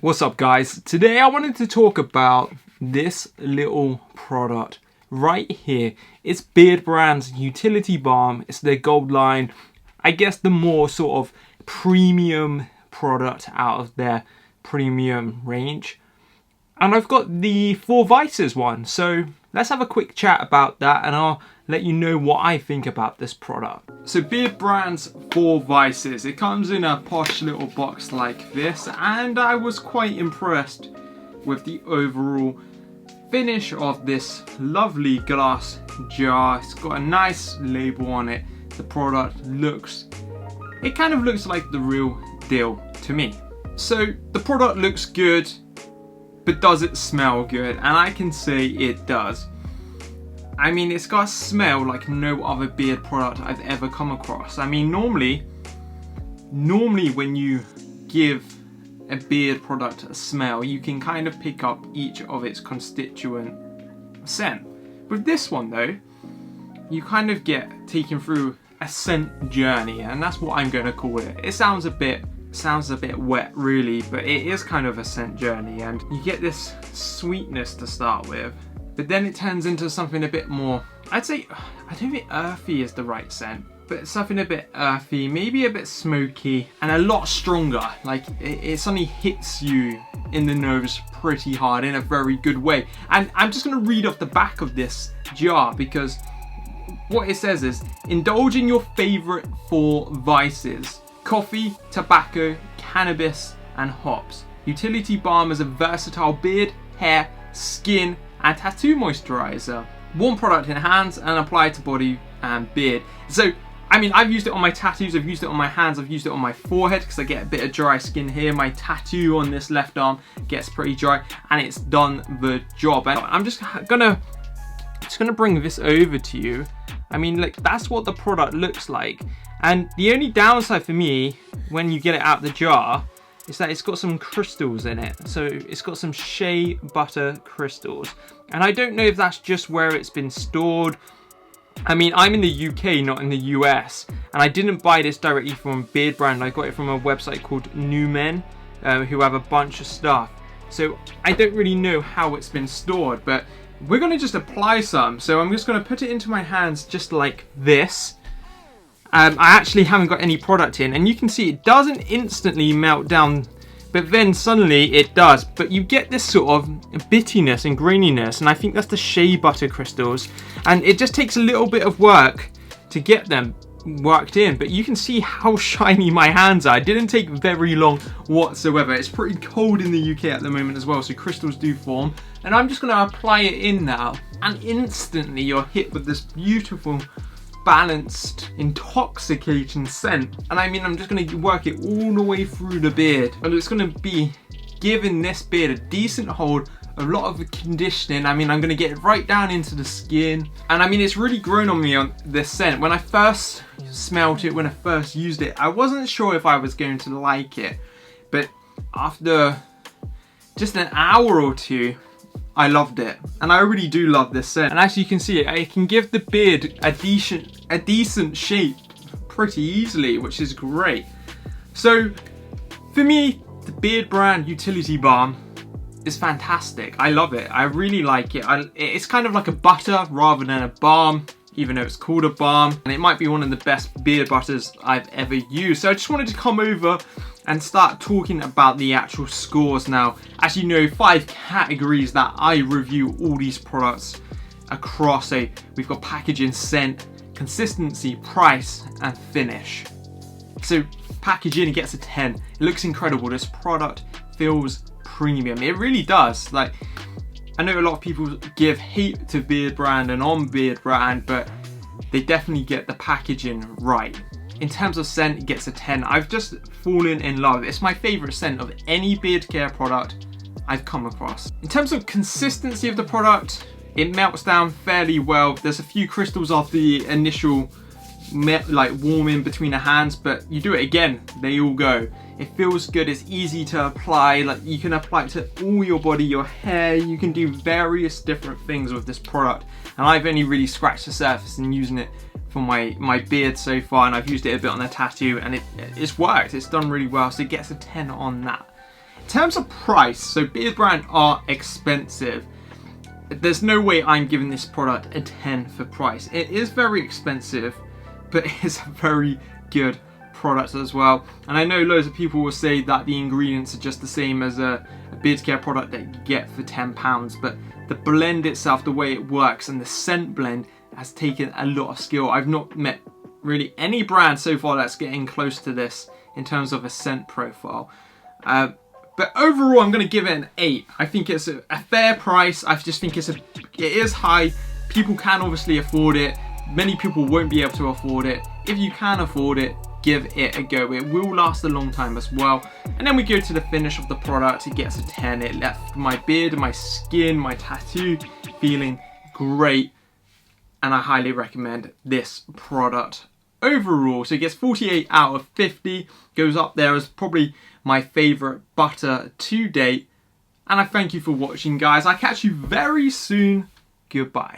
What's up guys? Today I wanted to talk about this little product right here. It's Beardbrand's Utility Balm. It's their gold line. I guess the more sort of premium product out of their premium range. And I've got the 4 Vices one. So let's have a quick chat about that and I'll let you know what I think about this product. So Beardbrand's 4 Vices. It comes in a posh little box like this and I was quite impressed with the overall finish of this lovely glass jar. It's got a nice label on it. The product it kind of looks like the real deal to me. So the product looks good, but does it smell good? And I can say it does. I mean, it's got a smell like no other beard product I've ever come across. I mean, normally when you give a beard product a smell, you can kind of pick up each of its constituent scent. With this one though, you kind of get taken through a scent journey, and that's what I'm going to call it. It sounds a bit wet really, but it is kind of a scent journey, and you get this sweetness to start with. But then it turns into something a bit more, I don't think earthy is the right scent, but something a bit earthy, maybe a bit smoky, and a lot stronger. Like it suddenly hits you in the nose pretty hard in a very good way. And I'm just gonna read off the back of this jar because what it says is, indulge in your favorite 4 vices: coffee, tobacco, cannabis, and hops. Utility Balm is a versatile beard, hair, skin, and tattoo moisturizer. Warm product in hands and apply to body and beard. So, I mean, I've used it on my tattoos, I've used it on my hands, I've used it on my forehead because I get a bit of dry skin here. My tattoo on this left arm gets pretty dry and it's done the job. And I'm just gonna bring this over to you. I mean, like, that's what the product looks like. And the only downside for me when you get it out the jar is that it's got some crystals in it. So it's got some shea butter crystals. And I don't know if that's just where it's been stored. I mean, I'm in the UK, not in the US. And I didn't buy this directly from Beardbrand. I got it from a website called New Men, who have a bunch of stuff. So I don't really know how it's been stored, but we're gonna just apply some. So I'm just gonna put it into my hands just like this. I actually haven't got any product in, and you can see it doesn't instantly melt down, but then suddenly it does. But you get this sort of bittiness and graininess, and I think that's the shea butter crystals. And it just takes a little bit of work to get them worked in, but you can see how shiny my hands are. It didn't take very long whatsoever. It's pretty cold in the UK at the moment as well, so crystals do form. And I'm just going to apply it in now, and instantly you're hit with this beautiful, balanced, intoxicating scent. And I mean, I'm just going to work it all the way through the beard, and it's going to be giving this beard a decent hold, a lot of conditioning. I mean, I'm going to get it right down into the skin, and I mean, it's really grown on me on this scent. When I first smelt it, when I first used it, I wasn't sure if I was going to like it, but after just an hour or two, I loved it, and I really do love this scent. And as you can see, it can give the beard a decent shape pretty easily, which is great. So for me, the Beardbrand Utility Balm is fantastic. I love it. I really like it. It's kind of like a butter rather than a balm, even though it's called a balm, and it might be one of the best beard butters I've ever used. So I just wanted to come over and start talking about the actual scores now. As you know, 5 categories that I review all these products across. So we've got packaging, scent, consistency, price, and finish. So packaging gets a 10. It looks incredible. This product feels premium. It really does. Like, I know a lot of people give hate to Beardbrand and on Beardbrand, but they definitely get the packaging right. In terms of scent, it gets a 10. I've just fallen in love. It's my favorite scent of any beard care product I've come across. In terms of consistency of the product, it melts down fairly well. There's a few crystals after the initial warming between the hands, but you do it again, they all go. It feels good, it's easy to apply. Like, you can apply it to all your body, your hair. You can do various different things with this product, and I've only really scratched the surface and using it for my beard so far, and I've used it a bit on the tattoo, and it's worked. It's done really well, so it gets a 10 on that. terms of price, so Beardbrand are expensive. There's no way I'm giving this product a 10 for price. It is very expensive, but it's a very good product as well. And I know loads of people will say that the ingredients are just the same as a beard care product that you get for £10, but the blend itself, the way it works, and the scent blend has taken a lot of skill. I've not met really any brand so far that's getting close to this in terms of a scent profile. But overall, I'm going to give it an 8. I think it's a fair price. I just think it is high. People can obviously afford it. Many people won't be able to afford it. If you can afford it, give it a go. It will last a long time as well. And then we go to the finish of the product. It gets a 10. It left my beard, my skin, my tattoo feeling great. And I highly recommend this product overall. So it gets 48 out of 50. Goes up there as probably my favorite butter to date. And I thank you for watching, guys. I'll catch you very soon. Goodbye.